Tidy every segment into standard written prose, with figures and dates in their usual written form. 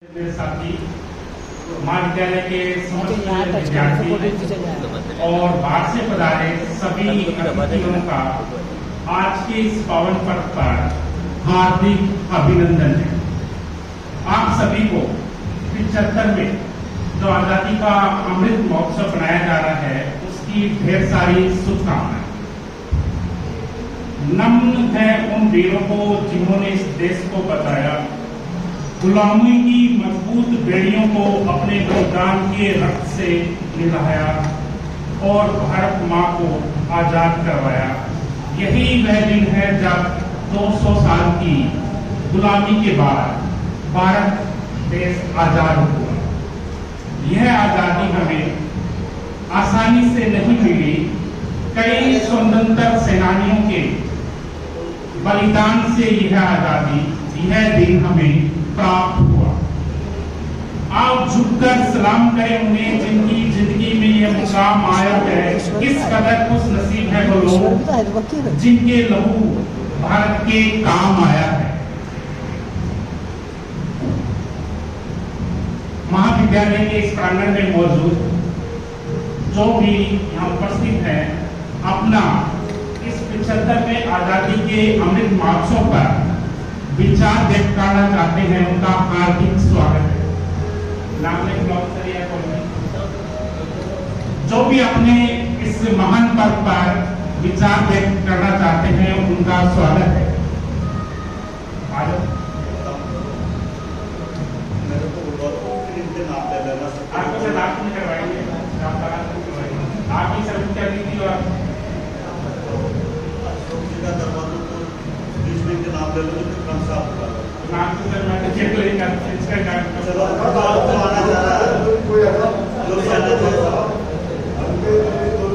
मेरे साथी महाविद्यालय के समस्त विद्यार्थी और बाहर से पधारे सभी अतिथियों का आज के इस पावन पर्व पर हार्दिक अभिनंदन है। आप सभी को 75वें जो आजादी का अमृत महोत्सव बनाया जा रहा है उसकी ढेर सारी शुभकामनाएं। नम्र है उन वीरों को जिन्होंने इस देश को बचाया, गुलामी की मजबूत बेड़ियों को अपने बलिदान के रक्त से निभाया और भारत माँ को आजाद करवाया। यही वह दिन है जब 200 साल की गुलामी के बाद भारत देश आजाद हुआ। यह आजादी हमें आसानी से नहीं मिली, कई स्वतंत्रता सेनानियों के बलिदान से यह आजादी, यह दिन हमें प्राप्त हुआ। आप झुककर सलाम करें उन्हें जिनकी जिंदगी में यह मुकाम आया है। किस कदर खुश नसीब है वो लोग जिनके लहू भारत के काम आया है। महाविद्यालय के इस प्रांगण में मौजूद जो भी यहाँ उपस्थित है, अपना इस 75वें आजादी के अमृत महोत्सव पर विचार व्यक्त करना चाहते हैं, उनका हार्दिक स्वागत है। जो भी अपने इस महान पर्व पर विचार व्यक्त करना चाहते हैं उनका स्वागत है। आपको से बात नहीं करवाएंगे, आप ही सब क्या दीदी और नाम ले लो तो कम साफ होगा। नाम तो सर मैं चेक लेगा इसका काम चलो तो आना जा रहा है कोई ऐसा जो आना चाहिए हमके तो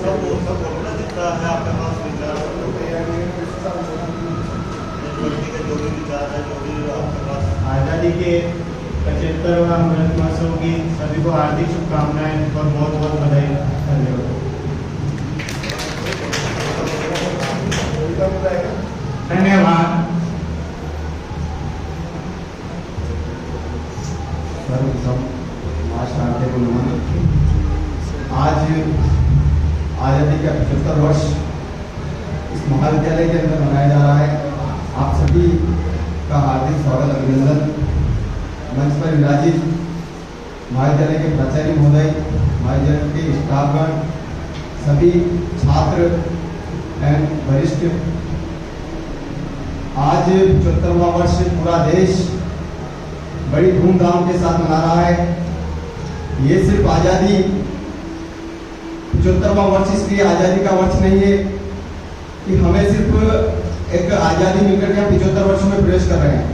सब तो सब बोलना जितना है आपके पास विचार सब तैयारी है जो भी विचार है जो भी आपके पास। आजादी के 75वां अमृत महोत्सव की सभी को हार्दिक शुभकामनाएं और बहुत बहुत बधाई। धन्यवाद। आज आजादी का 75 वर्ष इस महाविद्यालय के अंदर मनाया जा रहा है। आप सभी का हार्दिक स्वागत, अभिनंदन। मंच पर विराजित महाविद्यालय के प्राचार्य महोदय, महाविद्यालय के स्टाफगण, सभी छात्र एंड वरिष्ठ, आज 75वां वर्ष पूरा देश बड़ी धूमधाम के साथ मना रहा है। ये सिर्फ आज़ादी 75वां वर्ष इसलिए आज़ादी का वर्ष नहीं है कि हमें सिर्फ एक आज़ादी मिलकर के हम 75 वर्षों में प्रवेश कर रहे हैं,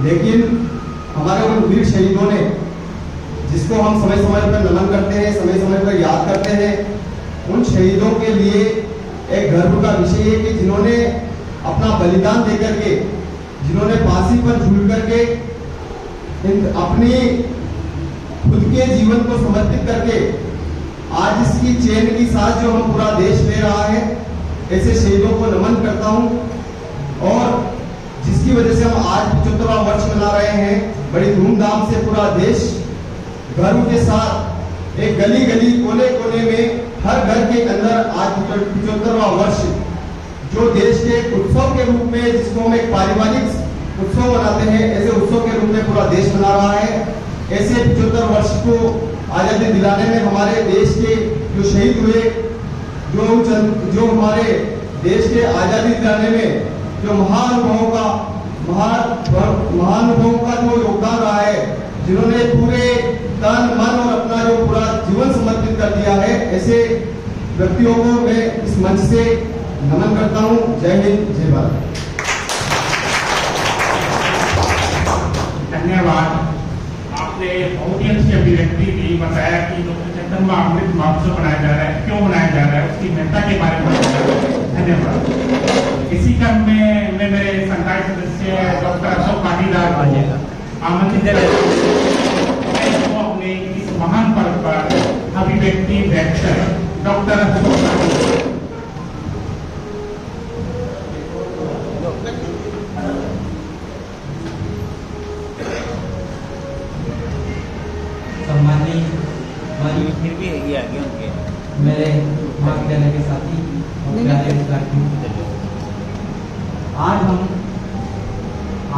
लेकिन हमारे उन वीर शहीदों ने, जिसको हम समय समय पर नमन करते हैं, समय समय पर याद करते हैं, उन शहीदों के लिए एक गर्व का विषय है कि जिन्होंने अपना बलिदान देकर के, जिन्होंने फांसी पर झूल करके अपनी खुद के जीवन को समर्पित करके आज इसकी चैन की सांस जो हम पूरा देश ले रहा है, ऐसे शहीदों को नमन करता हूं। और जिसकी वजह से हम आज 75वां वर्ष मना रहे हैं, बड़ी धूमधाम से पूरा देश गर्व के साथ एक गली गली कोने कोने में हर घर के अंदर आज 75वां वर्ष जो देश के उत्सव के रूप में, जिसको हम एक पारिवारिक उत्सव मनाते हैं, ऐसे उत्सव के रूप में पूरा देश मना रहा है। ऐसे 75 वर्ष को आजादी दिलाने में हमारे देश के जो शहीद हुए, जो हमारे देश के आजादी दिलाने में जो महानुभावों का जो योगदान रहा है, जिन्होंने पूरे तन मन और अपना जो पूरा जीवन समर्पित कर दिया है, ऐसे व्यक्तियों को मैं इस मंच से नमन करता हूं। जय हिंद, जय भारत। धन्यवाद। आपने बहुत ही अच्छी अभिव्यक्ति दी, बताया कि जो 75वां अमृत महोत्सव बनाया जा रहा है, क्यों बनाया जा रहा है, उसकी महत्ता के बारे में बताया। धन्यवाद। इसी क्रम में मैं मेरे संकाय सदस्य डॉक्टर अशोक पाटीदार को आमंत्रित अपने इस महान पर्व पर अभिव्यक्ति व्यक्त करें। डॉक्टर अशोक फिर भी ये आगे उनके मेरे महाविद्यालय के साथी और प्यारे विद्यार्थियों, आज हम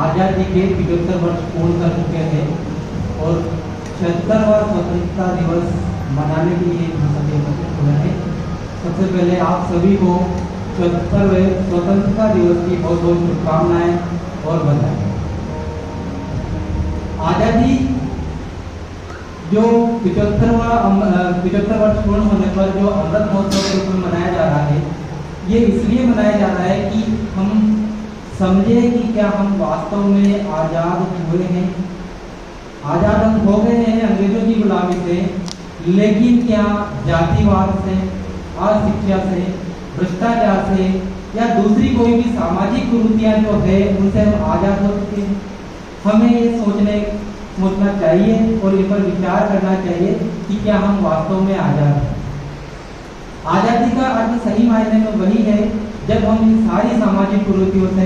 आज़ादी के 75 वर्ष पूर्ण कर चुके हैं और 76वां स्वतंत्रता दिवस मनाने के लिए हम सभी एकत्रित हुए हैं। सबसे पहले आप सभी को 74वें स्वतंत्रता दिवस की बहुत बहुत शुभकामनाएं और बधाई। आज़ादी जो 75 वर्ष पूर्ण होने पर जो अमृत महोत्सव के रूप में मनाया जा रहा है, ये इसलिए मनाया जा रहा है कि हम समझे कि क्या हम वास्तव में आज़ाद हुए हैं। आज़ाद हम हो गए हैं अंग्रेजों की गुलामी से, लेकिन क्या जातिवाद से, अशिक्षा से, भ्रष्टाचार से या दूसरी कोई भी सामाजिक कुरीतियां जो है उनसे हम आज़ाद हो चुके हैं। हमें ये सोचना चाहिए और इन पर विचार करना चाहिए कि क्या हम वास्तव में आज़ाद हैं। आज़ादी का अर्थ सही मायने में वही है जब हम इन सारी सामाजिक कुरीतियों से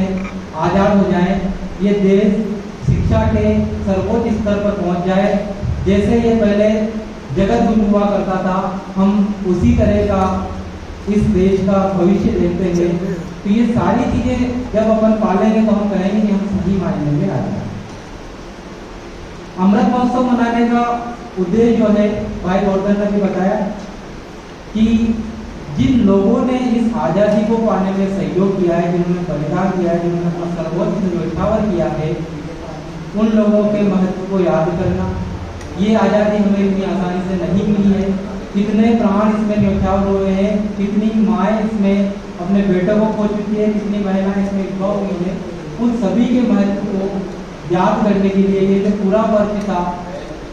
आज़ाद हो जाएं, ये देश शिक्षा के सर्वोच्च स्तर पर पहुंच जाए। जैसे ये पहले जगत गुरु हुआ करता था, हम उसी तरह का इस देश का भविष्य देखते हैं। तो ये सारी चीजें जब अपन पालेंगे तो हम कहेंगे कि हम सही मायने में आज़ाद। अमृत महोत्सव मनाने का उद्देश्य जो है भाई गोवर्धन ने भी बताया कि जिन लोगों ने इस आज़ादी को पाने में सहयोग किया है, जिन्होंने बलिदान किया है, जिन्होंने अपना सर्वोच्च न्योछावर किया है, उन लोगों के महत्व को याद करना। ये आज़ादी हमें इतनी आसानी से नहीं मिली है। कितने प्राण इसमें न्योछावर हुए हैं, कितनी माएँ इसमें अपने बेटों को खो चुकी है, कितनी महिलाएं इसमें विधवा हुई हैं। उन सभी के महत्व को याद करने के लिए ये जो पूरा वर्ष था,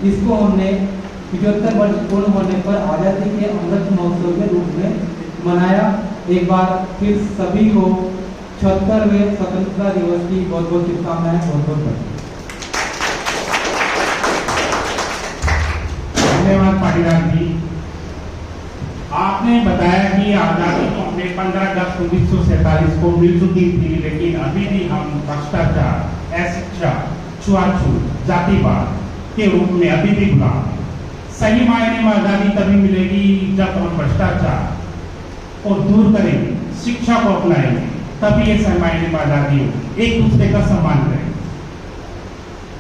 इसको हमने 75 वर्ष पूर्ण होने पर आज़ादी के अमृत महोत्सव के रूप में मनाया। एक बार फिर सभी को 76वें स्वतंत्रता दिवस की बहुत बहुत शुभकामनाएं, बहुत बहुत बधाई। धन्यवाद पाटीदार जी। आपने बताया कि आज़ादी तो हमें 15 अगस्त 1947 को मिल चुकी थी, लेकिन अभी भी हम भ्रष्टाचार, अशिक्षा, छुआछूत, जातिवाद के रूप में अभी भी गुलाम हैं। सही मायने में आज़ादी तभी मिलेगी जब हम भ्रष्टाचार को दूर करेंगे, शिक्षा को अपनाएंगे, तभी ये सही मायने में आज़ादी होगी। एक दूसरे का सम्मान करेंगे।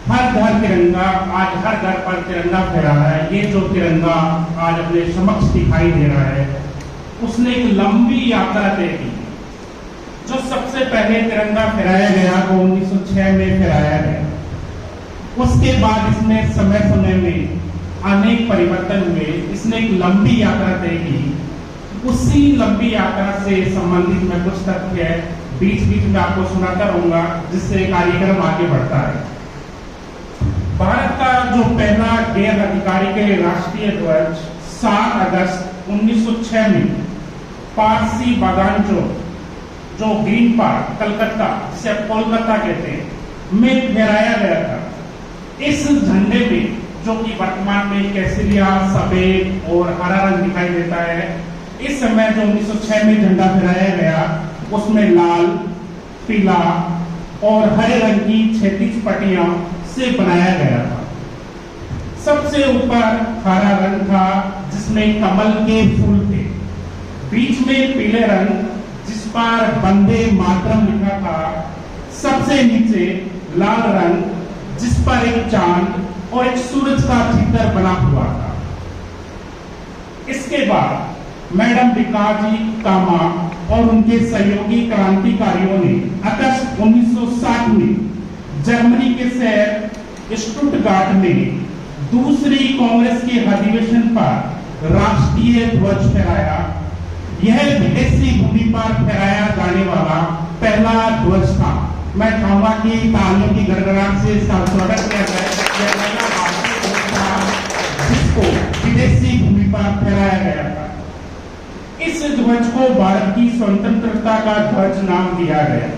हर घर तिरंगा, आज हर घर पर तिरंगा फहरा रहा है। ये जो तिरंगा आज अपने समक्ष दिखाई दे रहा है, उसने एक लंबी यात्रा तय की। जो सबसे पहले तिरंगा फहराया गया वो 1906 में फहराया गया। उसके बाद इसमें समय समय में अनेक परिवर्तन हुए। इसने एक लंबी यात्रा तय की। उसी लंबी यात्रा से संबंधित मैं कुछ तथ्य बीच बीच में आपको सुनाता रहूंगा, जिससे कार्यक्रम आगे बढ़ता है। भारत का जो पहला गैर अधिकारिक राष्ट्रीय ध्वज 7 अगस्त 1906 में पारसी बागान जो ग्रीन पार्क कलकत्ता, जिसे कोलकाता कहते हैं, में फहराया गया था। इस झंडे में, जो कि वर्तमान में केसरिया, सफेद और हरा रंग दिखाई देता है, इस समय जो 1906 में झंडा फहराया गया, उसमें लाल, पीला और हरे रंग की 36 पट्टियां से बनाया गया था। सबसे ऊपर हरा रंग था, जिसमें कमल के फूल थे। बीच में पीले रंग, जिस पर वंदे मातरम लिखा था। सबसे नीचे लाल रंग, जिस पर एक चांद और एक सूरज का चित्र बना हुआ था। इसके बाद मैडम भिकाजी कामा और उनके सहयोगी क्रांतिकारियों ने अगस्त 1960 में जर्मनी के शहर स्टुटगार्ट में दूसरी कांग्रेस के अधिवेशन पर राष्ट्रीय ध्वज फहराया। यह विदेशी भूमि पर फहराया जाने वाला पहला ध्वज था। मैं चाहूंगा कि तालियों की गड़गड़ाहट से इसका स्वागत किया जाए। जिसको विदेशी भूमि पर फहराया गया था। इस ध्वज को भारत की स्वतंत्रता का ध्वज नाम दिया गया।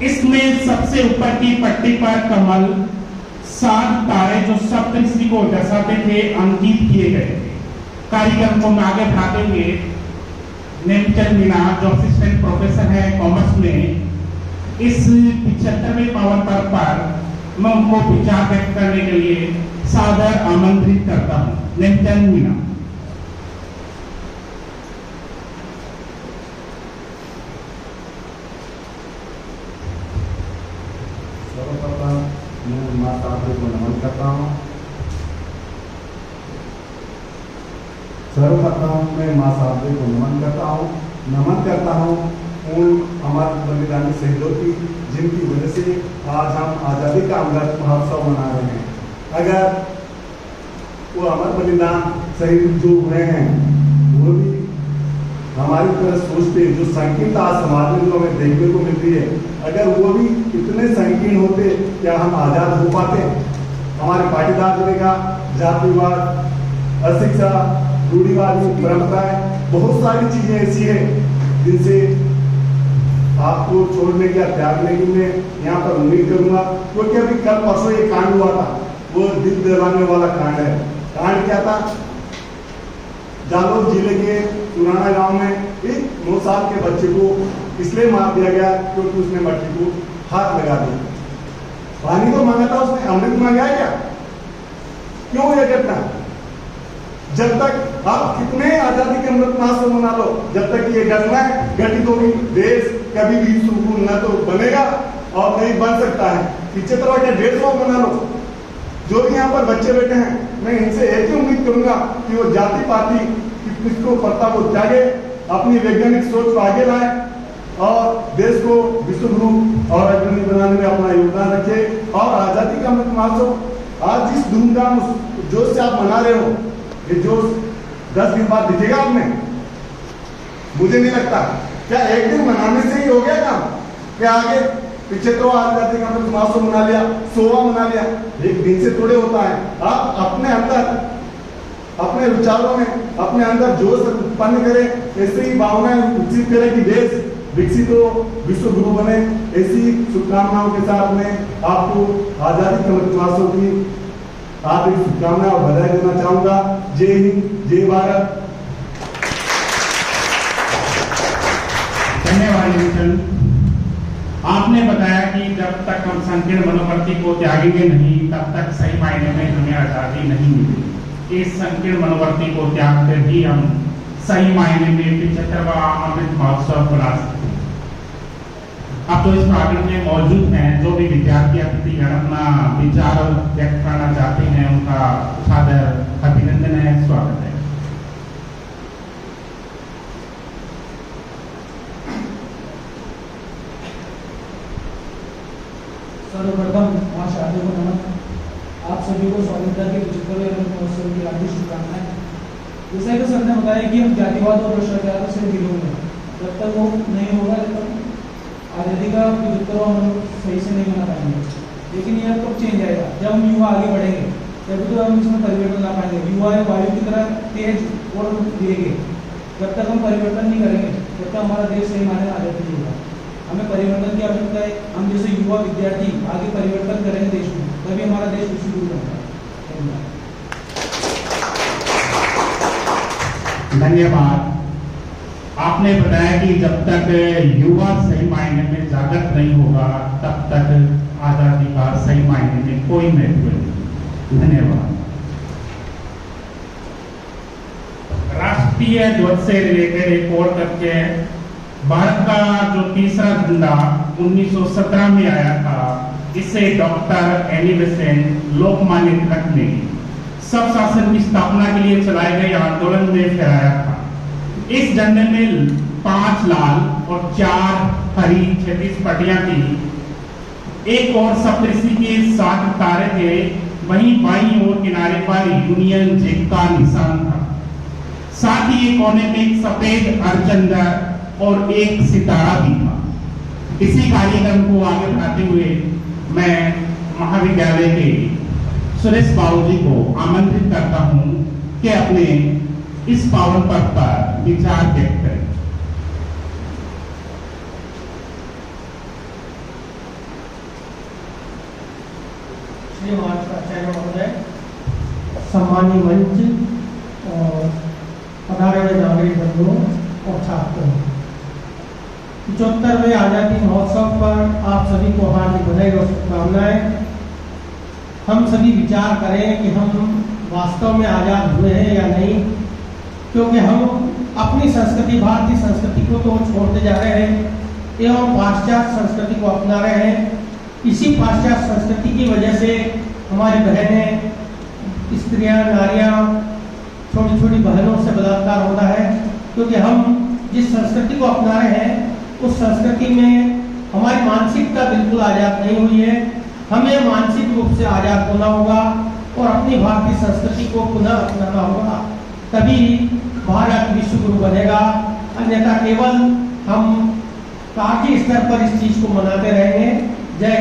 इसमें सबसे ऊपर की पट्टी पर कमल, 7 तारे जो सप्तऋषि को दर्शाते थे, अंकित किए गए थे। कार्यक्रम को आगे बढ़ाते हुए नेमचंद मीना, जो असिस्टेंट प्रोफेसर है कॉमर्स में, इस 75वें पावन पर्व पर मैं उनको विचार व्यक्त करने के लिए सादर आमंत्रित करता हूँ। नेमचंद मीना। मैं माँ साहब को नमन करता हूँ। सर्वप्रथम मैं माँ साहब को नमन करता हूँ उन अमर बलिदानी शहीदों की, जिनकी वजह से आज हम आज़ादी का अमृत महोत्सव मना रहे हैं। अगर वो अमर बलिदान शहीद जो हुए हैं वो भी हमारी तरह सोचते, जो संकीर्णता आज समाज में जो हमें देखने को मिलती है, अगर वो भी इतने संकीर्ण होते क्या हम आज़ाद हो पाते? हमारे पाटीदार जिले का जातिवाद, अशिक्षा, रूढ़िवादी परंपराएं, बहुत सारी चीजें ऐसी है जिनसे आपको छोड़ने या त्यागने की मैं यहाँ पर उम्मीद करूंगा। क्योंकि अभी कल परसों ये कांड हुआ था, वो दिल दहलाने वाला कांड है। कांड क्या था? जालौर जिले के पुराना गांव में एक 9 साल के बच्चे को इसलिए मार दिया गया क्योंकि उसने मट्टी को हाथ लगा दिया। पानी तो मांगा था उसने, अमृत मांगा क्या? क्यों यह घटना? जब तक आप कितने आजादी के अमृत महोत्सव मना लो, जब तक ये घटना घटित होगी, देश कभी भी सुकून न तो बनेगा और नहीं बन सकता है। पीछे तरह के 150 मना लो। जो भी यहाँ पर बच्चे बैठे हैं, मैं इनसे एक ही उम्मीद करूंगा कि वो जाति पाति इसको पत्ता को त्यागे, अपनी वैज्ञानिक सोच को आगे लाए और देश को विश्व गुरु और अग्रणी बनाने में अपना योगदान रखे। और आजादी का अमृत महोत्सव आज जिस धूमधाम जोश से आप मना रहे हो, ये जोश 10 दिन बाद दिखेगा आपने? मुझे नहीं लगता। क्या एक दिन मनाने से ही हो गया काम? क्या आगे पीछे तो आजादी का अमृत महोत्सव मना लिया, 100वां मना लिया, एक दिन से थोड़े होता है। आप अपने अंदर, अपने विचारों में, अपने अंदर जोश उत्पन्न करें, ऐसे ही भावनाएं विकसित करें कि देश विकसित हो, विश्व गुरु बने। ऐसी शुभकामनाओं के साथ में आपको आजादी के अमृत महोत्सव की हार्दिक शुभकामनाएं और बधाई देना चाहूंगा। जय हिंद, जय भारत। धन्यवाद। आपने बताया कि जब तक हम संकीर्ण मनोवृत्ति को त्यागेंगे नहीं, तब तक सही मायने में हमें आजादी नहीं मिलेगी। इस संकीर्ण मनोवृत्ति को त्याग कर ही हम सही मायने में 75वां अमृत महोत्सव बना सकते हैं। अब तो इस प्रांगण में मौजूद हैं जो भी विद्यार्थी अतिथिगण अपना विचार व्यक्त करना चाहते हैं, उनका सादर अभिनंदन है, स्वागत है। सर्वप्रथम मां शारदा को नमन। आप सभी को स्वाधीनता के 75वें अमृत महोत्सव की हार्दिक शुभकामनाएं। जैसा कि सर ने बताया कि हम जातिवाद और भ्रष्टाचार से विरोध में, जब तक वो नहीं होगा तब तक आज़ादी का 75वां अमृत सही से नहीं मना पाएंगे। लेकिन यह कब चेंज आएगा? जब हम युवा आगे बढ़ेंगे, तभी तो हम इसमें परिवर्तन ला पाएंगे। युवा वायु की तरह तेज और धीरे। जब तक हम परिवर्तन नहीं करेंगे, तब तक हमारा देश सही मायने में आज़ादी नहीं होगा। हमें परिवर्तन की आवश्यकता है। हम जैसे युवा विद्यार्थी आगे परिवर्तन करेंगे देश में, तभी हमारा देश विश्व गुरु बनेगा। धन्यवाद। आपने बताया कि जब तक युवा सही मायने में जागृत नहीं होगा, तब तक आजादी का सही मायने में कोई महत्व नहीं। धन्यवाद। राष्ट्रीय ध्वज से रिलेटेड एक और तथ्य है। भारत का जो तीसरा झंडा 1917 में आया था, इसे doctor Annie Besant Lokmanya Tilak ने सब शासन की स्थापना के लिए चलाए गए आंदोलन में फहराया था। इस झंडे में 5 लाल और 4 हरी 36 पट्टियां थी। एक और सप्तऋषि के 7 तारे थे, वहीं बाईं ओर किनारे पर यूनियन जैक का निशान था। साथ ही एक कोने में एक सफेद अर्धचंद्र और एक सितारा भी था। इसी कार्यक्रम को आगे बढ़ाते हुए मैं महाविद्यालय के सुरेश बाबू जी को आमंत्रित करता हूं कि अपने इस पावन पर्व पर विचार व्यक्त करें। श्री महाराष्ट्र महोदय, सम्मानीय मंच और पधारे हुए नागरिक बंधुओं और छात्रों, 75वें आजादी महोत्सव पर आप सभी को हार्दिक बधाई और शुभकामनाएं। हम सभी विचार करें कि हम वास्तव में आजाद हुए हैं या नहीं, क्योंकि हम अपनी संस्कृति, भारतीय संस्कृति को तो छोड़ते जा रहे हैं एवं पाश्चात्य संस्कृति को अपना रहे हैं। इसी पाश्चात्य संस्कृति की वजह से हमारी बहनें, स्त्रियां, नारियां, छोटी छोटी बहनों से बलात्कार होता है, क्योंकि हम जिस संस्कृति को अपना रहे हैं उस संस्कृति में हमारी मानसिकता बिल्कुल आजाद नहीं हुई है। हमें मानसिक रूप से आजाद होना होगा और अपनी भारतीय संस्कृति को पुनः अपनाना होगा, तभी भारत विश्व गुरु बनेगा। अन्यथा केवल हम कागजी स्तर पर इस चीज को मनाते रहेंगे